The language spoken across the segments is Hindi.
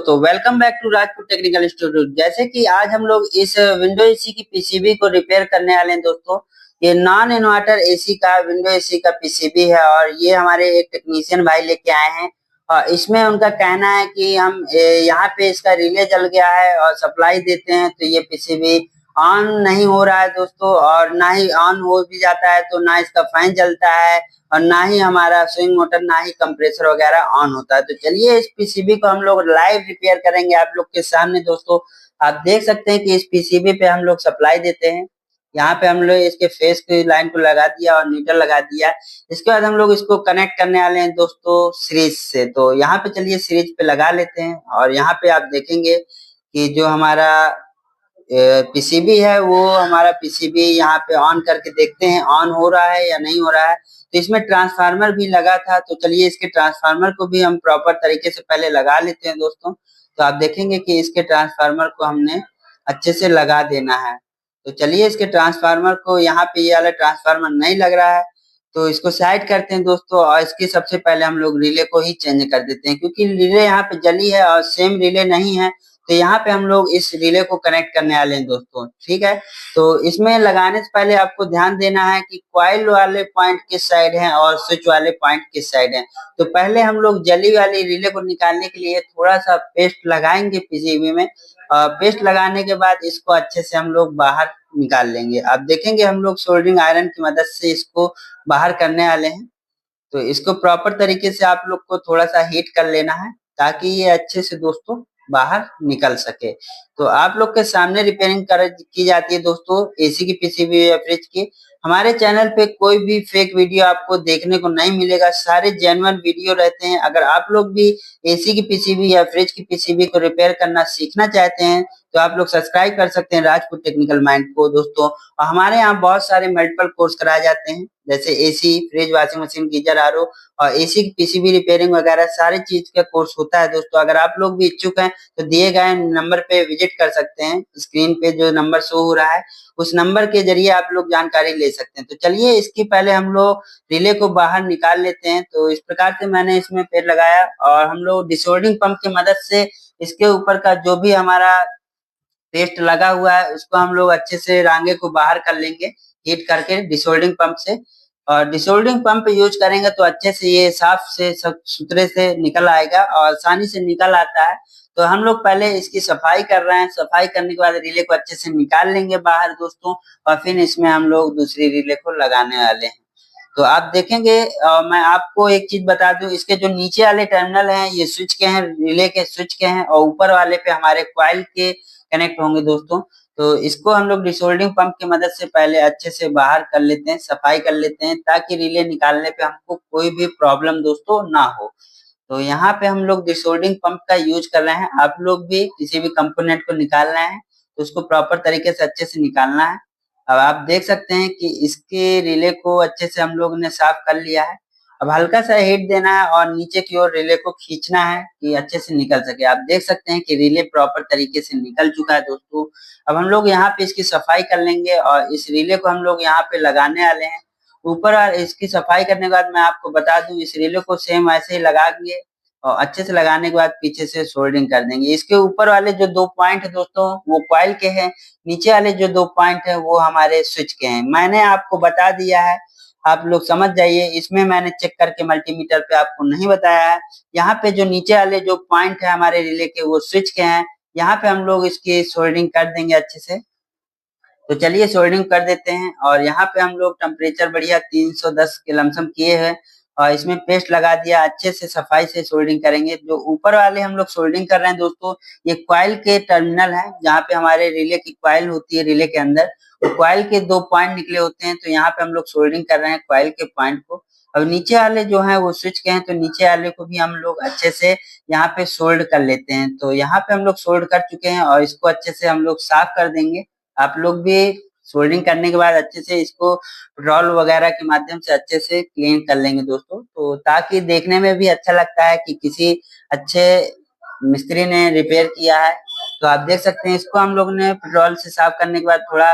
दोस्तों, welcome back to Rajput technical studio. जैसे कि आज हम लोग इस विंडो एसी की पीसीबी को रिपेयर करने वाले हैं दोस्तों। ये नॉन इन्वर्टर एसी का विंडो एसी का पीसीबी है और ये हमारे एक टेक्नीशियन भाई लेके आए हैं। और इसमें उनका कहना है कि हम यहाँ पे इसका रिले जल गया है और सप्लाई देते हैं तो ये पीसीबी ऑन नहीं हो रहा है दोस्तों, और ना ही ऑन हो भी जाता है तो ना इसका फैन चलता है और ना ही हमारा स्विंग मोटर ना ही कंप्रेसर वगैरह ऑन होता है। तो चलिए इस पीसीबी को हम लोग लाइव रिपेयर करेंगे आप लोग के सामने दोस्तों। आप देख सकते हैं कि इस पीसीबी पे हम लोग सप्लाई देते हैं। यहाँ पे हम लोग इसके फेस की लाइन को लगा दिया और न्यूट्रल लगा दिया। इसके बाद हम लोग इसको कनेक्ट करने वाले हैं दोस्तों सीरीज से। तो यहाँ पे चलिए सीरीज पे लगा लेते हैं और यहाँ पे आप देखेंगे कि जो हमारा पीसीबी है वो हमारा पीसीबी यहाँ पे ऑन करके देखते हैं ऑन हो रहा है या नहीं हो रहा है। तो इसमें ट्रांसफार्मर भी लगा था, तो चलिए इसके ट्रांसफार्मर को भी हम प्रॉपर तरीके से पहले लगा लेते हैं दोस्तों। तो आप देखेंगे कि इसके ट्रांसफार्मर को हमने अच्छे से लगा देना है। तो चलिए इसके ट्रांसफार्मर को, यहाँ पे ये वाला ट्रांसफार्मर नहीं लग रहा है तो इसको साइड करते हैं दोस्तों। और इसकी सबसे पहले हम लोग रिले को ही चेंज कर देते हैं, क्योंकि रिले यहाँ पे जली है और सेम रिले नहीं है। तो यहाँ पे हम लोग इस रिले को कनेक्ट करने वाले हैं दोस्तों, ठीक है। तो इसमें लगाने से पहले आपको ध्यान देना है कि कॉइल वाले पॉइंट किस साइड है और स्विच वाले पॉइंट किस साइड है। तो पहले हम लोग जली वाली रिले को निकालने के लिए थोड़ा सा पेस्ट लगाएंगे पीसीबी में। पेस्ट लगाने के बाद इसको अच्छे से हम लोग बाहर निकाल लेंगे। आप देखेंगे हम लोग सोल्डरिंग आयरन की मदद से इसको बाहर करने वाले हैं। तो इसको प्रॉपर तरीके से आप लोग को थोड़ा सा हीट कर लेना है ताकि ये अच्छे से दोस्तों बाहर निकल सके। तो आप लोग के सामने रिपेयरिंग की जाती है दोस्तों एसी की पीसीबी या फ्रिज की। हमारे चैनल पे कोई भी फेक वीडियो आपको देखने को नहीं मिलेगा, सारे जेन्युइन वीडियो रहते हैं। अगर आप लोग भी एसी की पीसीबी या फ्रिज की पीसीबी को रिपेयर करना सीखना चाहते हैं तो आप लोग सब्सक्राइब कर सकते हैं राजपूत टेक्निकल माइंड को दोस्तों। और हमारे यहाँ बहुत सारे मल्टीपल कोर्स कराए जाते हैं, जैसे AC, fridge, washing machine, geyser, RO और एसी की पीसीबी रिपेयरिंग वगैरह सारी चीज का कोर्स होता है दोस्तों। अगर आप लोग भी इच्छुक हैं तो दिए गए नंबर पे विजिट कर सकते हैं। स्क्रीन पे जो नंबर शो हो रहा है उस नंबर के जरिए आप लोग जानकारी ले सकते हैं। तो चलिए इसकी पहले हम लोग रिले को बाहर निकाल लेते हैं। तो इस प्रकार से मैंने इसमें पेड़ लगाया और हम लोग डिसोल्डिंग पंप की मदद से इसके ऊपर का जो भी हमारा पेस्ट लगा हुआ है उसको हम लोग अच्छे से रांगे को बाहर कर लेंगे हीट करके डिसोल्डिंग पंप से। और डिसोल्डिंग पंप यूज करेंगे तो अच्छे से ये साफ से सब सुथरे से निकल आएगा और आसानी से निकल आता है। तो हम लोग पहले इसकी सफाई कर रहे हैं। सफाई करने के बाद रिले को अच्छे से निकाल लेंगे बाहर दोस्तों और फिर इसमें हम लोग दूसरी रिले को लगाने वाले हैं। तो आप देखेंगे मैं आपको एक चीज बता दूं, इसके जो नीचे वाले टर्मिनल हैं ये स्विच के हैं, रिले के स्विच के हैं, और ऊपर वाले पे हमारे कॉइल के कनेक्ट होंगे दोस्तों। तो इसको हम लोग डिसोल्डिंग पंप की मदद से पहले अच्छे से बाहर कर लेते हैं, सफाई कर लेते हैं ताकि रिले निकालने पे हमको कोई भी प्रॉब्लम दोस्तों ना हो। तो यहाँ पे हम लोग डिसोल्डिंग पंप का यूज कर रहे हैं। आप लोग भी किसी भी कंपोनेंट को निकालना है तो उसको प्रॉपर तरीके से अच्छे से निकालना है। अब आप देख सकते हैं कि इसके रिले को अच्छे से हम लोग ने साफ कर लिया है। अब हल्का सा हीट देना है और नीचे की ओर रिले को खींचना है कि अच्छे से निकल सके। आप देख सकते हैं कि रिले प्रॉपर तरीके से निकल चुका है दोस्तों। अब हम लोग यहाँ पे इसकी सफाई कर लेंगे और इस रिले को हम लोग यहाँ पे लगाने वाले हैं ऊपर। और इसकी सफाई करने के बाद मैं आपको बता दूं इस रिले को सेम ऐसे ही लगाएंगे और अच्छे से लगाने के बाद पीछे से सोल्डरिंग कर देंगे। इसके ऊपर वाले जो 2 पॉइंट है दोस्तों वो कॉइल के हैं, नीचे वाले जो 2 पॉइंट है वो हमारे स्विच के हैं। मैंने आपको बता दिया है, आप लोग समझ जाइए। इसमें मैंने चेक करके मल्टीमीटर पे आपको नहीं बताया है। यहाँ पे जो नीचे वाले जो पॉइंट है हमारे रिले के वो स्विच के हैं। यहाँ पे हम लोग इसकी सोल्डरिंग कर देंगे अच्छे से। तो चलिए सोल्डरिंग कर देते हैं और यहाँ पे हम लोग टेम्परेचर बढ़िया 310 के लमसम किए हैं और इसमें पेस्ट लगा दिया। अच्छे से सफाई से सोल्डरिंग करेंगे। जो ऊपर वाले हम लोग सोल्डरिंग कर रहे हैं दोस्तों ये कॉइल के टर्मिनल है, जहाँ पे हमारे रिले की कॉइल होती है। रिले के अंदर तो कॉइल के 2 पॉइंट निकले होते हैं, तो यहाँ पे हम लोग सोल्डरिंग कर रहे हैं कॉइल के पॉइंट को। अब नीचे वाले जो है वो स्विच के हैं, तो नीचे वाले को भी हम लोग अच्छे से यहाँ पे सोल्ड कर लेते हैं। तो यहाँ पे हम लोग सोल्ड कर चुके हैं और इसको अच्छे से हम लोग साफ कर देंगे। आप लोग भी सोल्डरिंग करने के बाद अच्छे से इसको रोल वगैरह के माध्यम से अच्छे से क्लीन कर लेंगे दोस्तों, तो ताकि देखने में भी अच्छा लगता है कि किसी अच्छे मिस्त्री ने रिपेयर किया है। तो आप देख सकते हैं इसको हम लोग ने पेट्रोल से साफ करने के बाद थोड़ा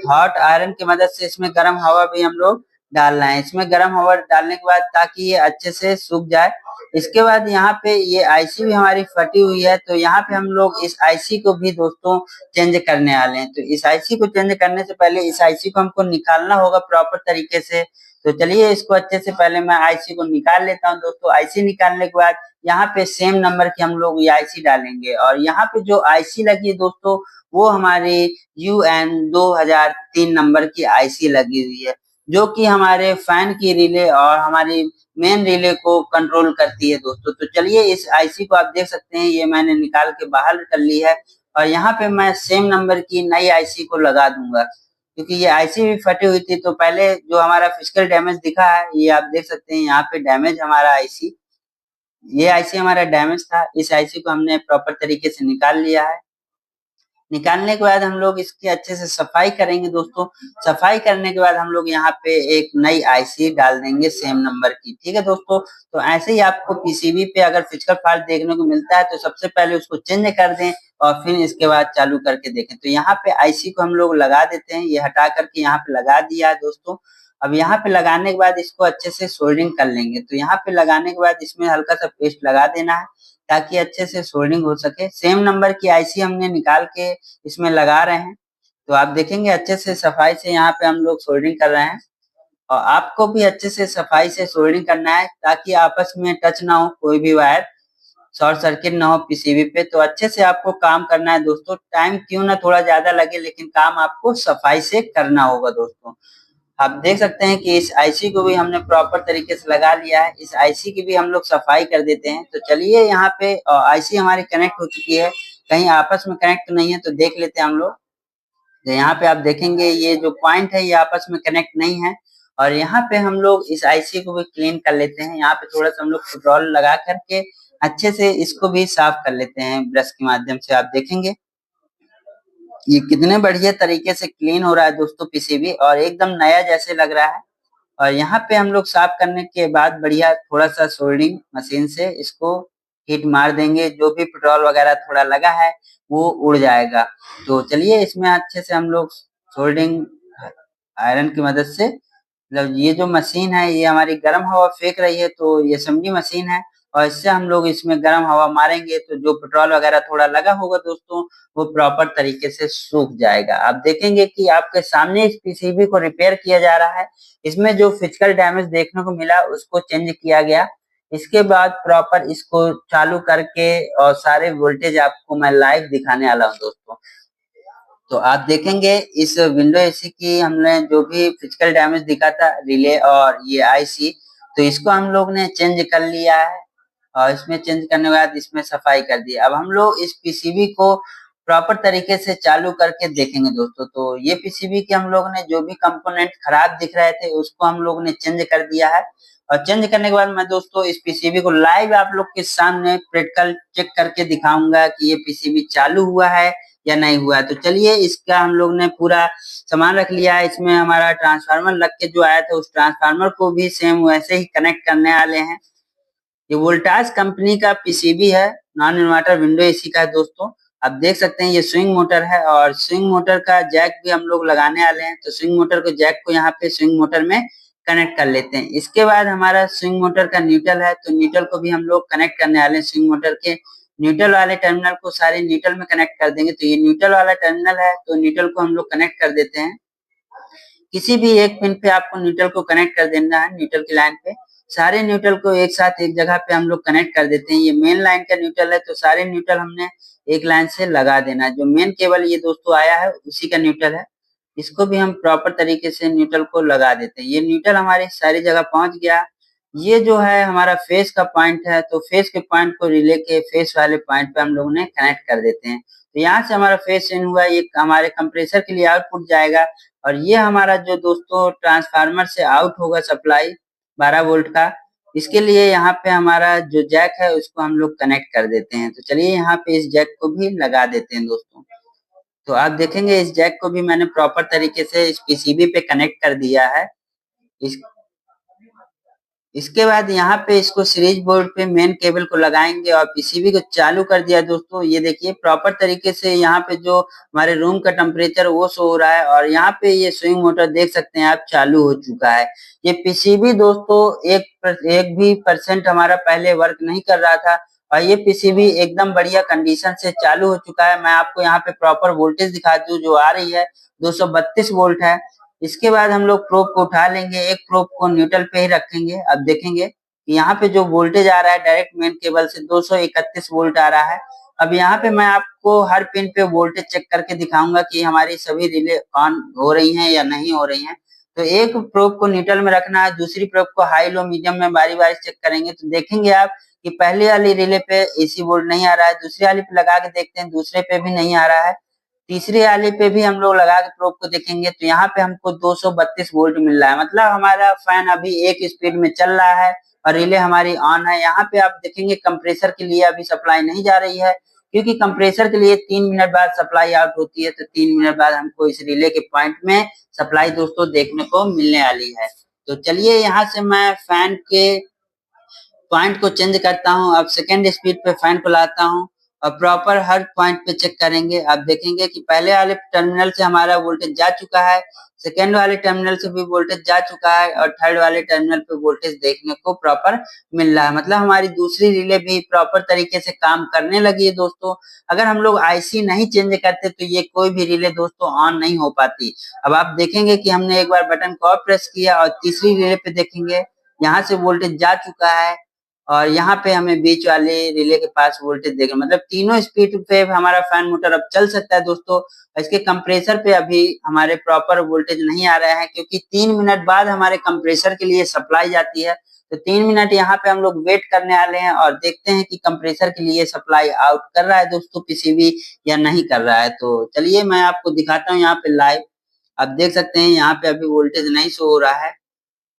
हॉट आयरन की मदद से इसमें गर्म हवा भी हम लोग डालना है। इसमें गर्म हवा डालने के बाद ताकि ये अच्छे से सूख जाए। इसके बाद यहाँ पे ये आईसी भी हमारी फटी हुई है, तो यहाँ पे हम लोग इस आईसी को भी दोस्तों चेंज करने वाले हैं। तो इस आईसी को चेंज करने से पहले इस आईसी को हमको निकालना होगा प्रॉपर तरीके से। तो चलिए इसको अच्छे से पहले मैं आईसी को निकाल लेता हूँ दोस्तों। आईसी निकालने के बाद यहाँ पे सेम नंबर की हम लोग ये आईसी डालेंगे, और यहाँ पे जो आईसी लगी है दोस्तों वो हमारी UN 2003 नंबर की आईसी लगी हुई है, जो कि हमारे फैन की रिले और हमारी मेन रिले को कंट्रोल करती है दोस्तों। तो चलिए इस आईसी को आप देख सकते हैं, ये मैंने निकाल के बाहर कर ली है, और यहाँ पे मैं सेम नंबर की नई आईसी को लगा दूंगा। क्योंकि ये आईसी भी फटी हुई थी, तो पहले जो हमारा फिजिकल डैमेज दिखा है ये आप देख सकते हैं, यहाँ पे डैमेज हमारा आईसी, ये आईसी हमारा डैमेज था। इस आईसी को हमने प्रॉपर तरीके से निकाल लिया है। निकालने के बाद हम लोग इसकी अच्छे से सफाई करेंगे दोस्तों। सफाई करने के बाद हम लोग यहाँ पे एक नई आईसी डाल देंगे सेम नंबर की, ठीक है दोस्तों। तो ऐसे ही आपको पीसीबी पे अगर फिजिकल फॉल्ट देखने को मिलता है तो सबसे पहले उसको चेंज कर दें और फिर इसके बाद चालू करके देखें। तो यहाँ पे आईसी को हम लोग लगा देते हैं, ये हटा करके यहाँ पे लगा दिया है दोस्तों। अब यहाँ पे लगाने के बाद इसको अच्छे से सोल्डरिंग कर लेंगे। तो यहाँ पे लगाने के बाद इसमें हल्का सा पेस्ट लगा देना है ताकि अच्छे से सोल्डरिंग हो सके। सेम नंबर की आईसी हमने निकाल के इसमें लगा रहे हैं। तो आप देखेंगे अच्छे से सफाई से यहाँ पे हम लोग सोल्डरिंग कर रहे हैं, और आपको भी अच्छे से सफाई से सोल्डरिंग करना है ताकि आपस में टच ना हो कोई भी वायर, शॉर्ट सर्किट ना हो पीसीबी पे। तो अच्छे से आपको काम करना है दोस्तों, टाइम क्यों ना थोड़ा ज्यादा लगे लेकिन काम आपको सफाई से करना होगा दोस्तों। आप देख सकते हैं कि इस आईसी को भी हमने प्रॉपर तरीके से लगा लिया है। इस आईसी की भी हम लोग सफाई कर देते हैं। तो चलिए यहाँ पे आईसी हमारी कनेक्ट हो चुकी है, कहीं आपस में कनेक्ट तो नहीं है, तो देख लेते हैं हम लोग। तो यहाँ पे आप देखेंगे ये जो पॉइंट है ये आपस में कनेक्ट नहीं है, और यहाँ पे हम लोग इस आईसी को भी क्लीन कर लेते हैं। यहाँ पे थोड़ा सा हम लोग पेट्रोल लगा करके अच्छे से इसको भी साफ कर लेते हैं ब्रश के माध्यम से। आप देखेंगे ये कितने बढ़िया तरीके से क्लीन हो रहा है दोस्तों पीसीबी, और एकदम नया जैसे लग रहा है। और यहाँ पे हम लोग साफ करने के बाद बढ़िया थोड़ा सा सोल्डरिंग मशीन से इसको हीट मार देंगे, जो भी पेट्रोल वगैरह थोड़ा लगा है वो उड़ जाएगा। तो चलिए इसमें अच्छे से हम लोग सोल्डरिंग आयरन की मदद से, मतलब ये जो मशीन है ये हमारी गर्म हवा फेंक रही है, तो ये असेंबली मशीन है, और इससे हम लोग इसमें गर्म हवा मारेंगे तो जो पेट्रोल वगैरह थोड़ा लगा होगा दोस्तों वो प्रॉपर तरीके से सूख जाएगा। आप देखेंगे कि आपके सामने इस पीसीबी को रिपेयर किया जा रहा है। इसमें जो फिजिकल डैमेज देखने को मिला उसको चेंज किया गया। इसके बाद प्रॉपर इसको चालू करके और सारे वोल्टेज आपको मैं लाइव दिखाने वाला हूँ दोस्तों। तो आप देखेंगे इस विंडो एसी की हमने जो भी फिजिकल डैमेज दिखा था, रिले और ये आईसी, तो इसको हम लोग ने चेंज कर लिया है, और इसमें चेंज करने के बाद इसमें सफाई कर दी। अब हम लोग इस पीसीबी को प्रॉपर तरीके से चालू करके देखेंगे दोस्तों। तो ये पीसीबी के हम लोग ने जो भी कंपोनेंट खराब दिख रहे थे उसको हम लोग ने चेंज कर दिया है, और चेंज करने के बाद मैं दोस्तों इस पीसीबी को लाइव आप लोग के सामने प्रैक्टिकल चेक करके दिखाऊंगा कि ये पीसीबी चालू हुआ है या नहीं हुआ है। तो चलिए इसका हम लोग ने पूरा सामान रख लिया है। इसमें हमारा ट्रांसफार्मर लग के जो आया था उस ट्रांसफार्मर को भी सेम वैसे ही कनेक्ट करने वाले हैं। ये वोल्टास कंपनी का पीसीबी है, नॉन इन्वर्टर विंडो एसी का है दोस्तों। आप देख सकते हैं ये स्विंग मोटर है, और स्विंग मोटर का जैक भी हम लोग लगाने वाले हैं। तो स्विंग मोटर को जैक को यहाँ पे स्विंग मोटर में कनेक्ट कर लेते हैं। इसके बाद हमारा स्विंग मोटर का न्यूट्रल है, तो न्यूट्रल को भी हम लोग कनेक्ट करने वाले हैं। स्विंग मोटर के न्यूट्रल वाले टर्मिनल को सारे न्यूट्रल में कनेक्ट कर देंगे। तो ये न्यूट्रल वाला टर्मिनल है, तो न्यूट्रल को हम लोग कनेक्ट कर देते हैं। किसी भी एक पिन पे आपको न्यूट्रल को कनेक्ट कर देना है, न्यूट्रल की लाइन पे। सारे न्यूट्रल को एक साथ एक जगह पे हम लोग कनेक्ट कर देते हैं। ये मेन लाइन का न्यूट्रल है, तो सारे न्यूट्रल हमने एक लाइन से लगा देना है। जो मेन केबल ये दोस्तों आया है उसी का न्यूट्रल है, इसको भी हम प्रॉपर तरीके से न्यूट्रल को लगा देते हैं। ये न्यूट्रल हमारी सारी जगह पहुंच गया। ये जो है हमारा फेस का पॉइंट है, तो फेस के पॉइंट को रिले के फेस वाले पॉइंट पे हम लोग ने कनेक्ट कर देते हैं। तो यहाँ से हमारा फेस इन हुआ, ये हमारे कंप्रेसर के लिए आउटपुट जाएगा, और ये हमारा जो दोस्तों ट्रांसफार्मर से आउट होगा सप्लाई 12 वोल्ट का, इसके लिए यहाँ पे हमारा जो जैक है उसको हम लोग कनेक्ट कर देते हैं। तो चलिए यहाँ पे इस जैक को भी लगा देते हैं दोस्तों। तो आप देखेंगे इस जैक को भी मैंने प्रॉपर तरीके से इस पीसीबी पे कनेक्ट कर दिया है। इस इसके बाद यहाँ पे इसको सीरीज बोर्ड पे मेन केबल को लगाएंगे और पीसीबी को चालू कर दिया दोस्तों। ये देखिए प्रॉपर तरीके से यहाँ पे जो हमारे रूम का टेम्परेचर वो शो हो रहा है और यहाँ पे ये स्विंग मोटर देख सकते हैं आप चालू हो चुका है। ये पीसीबी दोस्तों एक भी परसेंट हमारा पहले वर्क नहीं कर रहा था और ये पीसीबी एकदम बढ़िया कंडीशन से चालू हो चुका है। मैं आपको यहाँ पे प्रॉपर वोल्टेज दिखा दूं जो आ रही है 232 वोल्ट है। इसके बाद हम लोग प्रोब को उठा लेंगे, एक प्रोब को न्यूट्रल पे ही रखेंगे। अब देखेंगे कि यहाँ पे जो वोल्टेज आ रहा है डायरेक्ट मेन केबल से 231 वोल्ट आ रहा है। अब यहाँ पे मैं आपको हर पिन पे वोल्टेज चेक करके दिखाऊंगा कि हमारी सभी रिले ऑन हो रही हैं या नहीं हो रही हैं। तो एक प्रोब को न्यूट्रल में रखना है, दूसरी प्रोब को हाई लो मीडियम में बारी बारी चेक करेंगे। तो देखेंगे आप कि पहले वाली रिले पे एसी वोल्ट नहीं आ रहा है, दूसरी वाली पे लगा के देखते हैं दूसरे पे भी नहीं आ रहा है, तीसरी वाले पे भी हम लोग लगा के प्रोब को देखेंगे तो यहाँ पे हमको 232 वोल्ट मिल रहा है। मतलब हमारा फैन अभी एक स्पीड में चल रहा है और रिले हमारी ऑन है। यहाँ पे आप देखेंगे कंप्रेसर के लिए अभी सप्लाई नहीं जा रही है क्योंकि कंप्रेसर के लिए 3 मिनट बाद सप्लाई आउट होती है। तो 3 मिनट बाद हमको इस रिले के पॉइंट में सप्लाई दोस्तों देखने को मिलने वाली है। तो चलिए यहाँ से मैं फैन के पॉइंट को चेंज करता हूँ। अब सेकेंड स्पीड पे फैन को लाता हूँ और प्रॉपर हर पॉइंट पे चेक करेंगे। आप देखेंगे कि पहले वाले टर्मिनल से हमारा वोल्टेज जा चुका है, सेकेंड वाले टर्मिनल से भी वोल्टेज जा चुका है और थर्ड वाले टर्मिनल पे वोल्टेज देखने को प्रॉपर मिल रहा है। मतलब हमारी दूसरी रिले भी प्रॉपर तरीके से काम करने लगी है दोस्तों। अगर हम लोग आईसी नहीं चेंज करते तो ये कोई भी रिले दोस्तों ऑन नहीं हो पाती। अब आप देखेंगे कि हमने एक बार बटन को प्रेस किया और तीसरी रिले पे देखेंगे यहाँ से वोल्टेज जा चुका है और यहाँ पे हमें बीच वाले रिले के पास वोल्टेज देगा। मतलब तीनों स्पीड पे हमारा फैन मोटर अब चल सकता है दोस्तों। इसके कंप्रेसर पे अभी हमारे प्रॉपर वोल्टेज नहीं आ रहा है क्योंकि 3 मिनट बाद हमारे कंप्रेसर के लिए सप्लाई जाती है। तो 3 मिनट यहाँ पे हम लोग वेट करने वाले हैं और देखते हैं कि कंप्रेसर के लिए सप्लाई आउट कर रहा है दोस्तों पीसीबी या नहीं कर रहा है। तो चलिए मैं आपको दिखाता हूँ यहाँ पे लाइव। आप देख सकते हैं यहाँ पे अभी वोल्टेज नहीं शो हो रहा है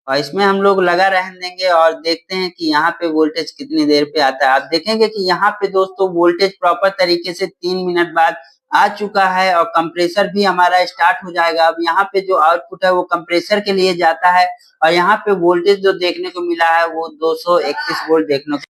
और इसमें हम लोग लगा रहने देंगे और देखते हैं कि यहाँ पे वोल्टेज कितनी देर पे आता है। आप देखेंगे कि यहाँ पे दोस्तों वोल्टेज प्रॉपर तरीके से 3 मिनट बाद आ चुका है और कंप्रेसर भी हमारा स्टार्ट हो जाएगा। अब यहाँ पे जो आउटपुट है वो कंप्रेसर के लिए जाता है और यहाँ पे वोल्टेज जो देखने को मिला है वो 231 वोल्ट देखने को।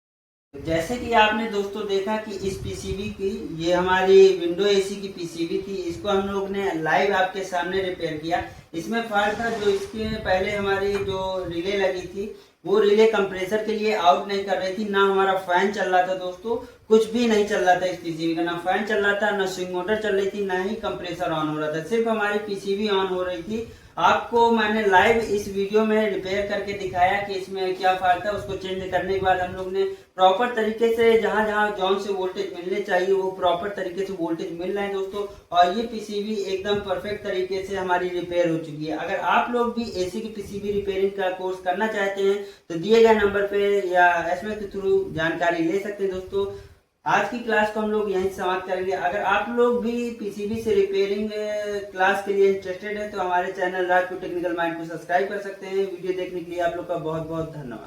जैसे कि आपने दोस्तों देखा कि इस पीसीबी की, ये हमारी विंडो एसी की पीसीबी थी, इसको हम लोग ने लाइव आपके सामने रिपेयर किया। इसमें फॉल्ट था जो इसके पहले हमारी जो रिले लगी थी वो रिले कंप्रेसर के लिए आउट नहीं कर रही थी, ना हमारा फैन चल रहा था दोस्तों, कुछ भी नहीं चल रहा था इस पीसीबी का, ना फैन चल रहा था, ना स्विंग मोटर चल रही थी, ना ही कंप्रेसर ऑन हो रहा था, सिर्फ हमारी पीसीबी ऑन हो रही थी। आपको मैंने लाइव इस वीडियो में रिपेयर करके दिखाया कि इसमें क्या फॉल्ट था। उसको चेंज करने के बाद हम लोग ने प्रॉपर तरीके से जहां जहां जॉन से वोल्टेज मिलने चाहिए वो प्रॉपर तरीके से वोल्टेज मिल रहे हैं दोस्तों और ये पीसीबी एकदम परफेक्ट तरीके से हमारी रिपेयर हो चुकी है। अगर आप लोग भी एसी की पीसीबी रिपेयरिंग का कोर्स करना चाहते हैं तो दिए गए नंबर पे या एसएमएस के थ्रू जानकारी ले सकते हैं दोस्तों। आज की क्लास को हम लोग यहीं समाप्त करेंगे। अगर आप लोग भी पीसीबी से रिपेयरिंग क्लास के लिए इंटरेस्टेड है तो हमारे चैनल राजपूत टेक्निकल माइंड को सब्सक्राइब कर सकते हैं। वीडियो देखने के लिए आप लोग का बहुत बहुत धन्यवाद।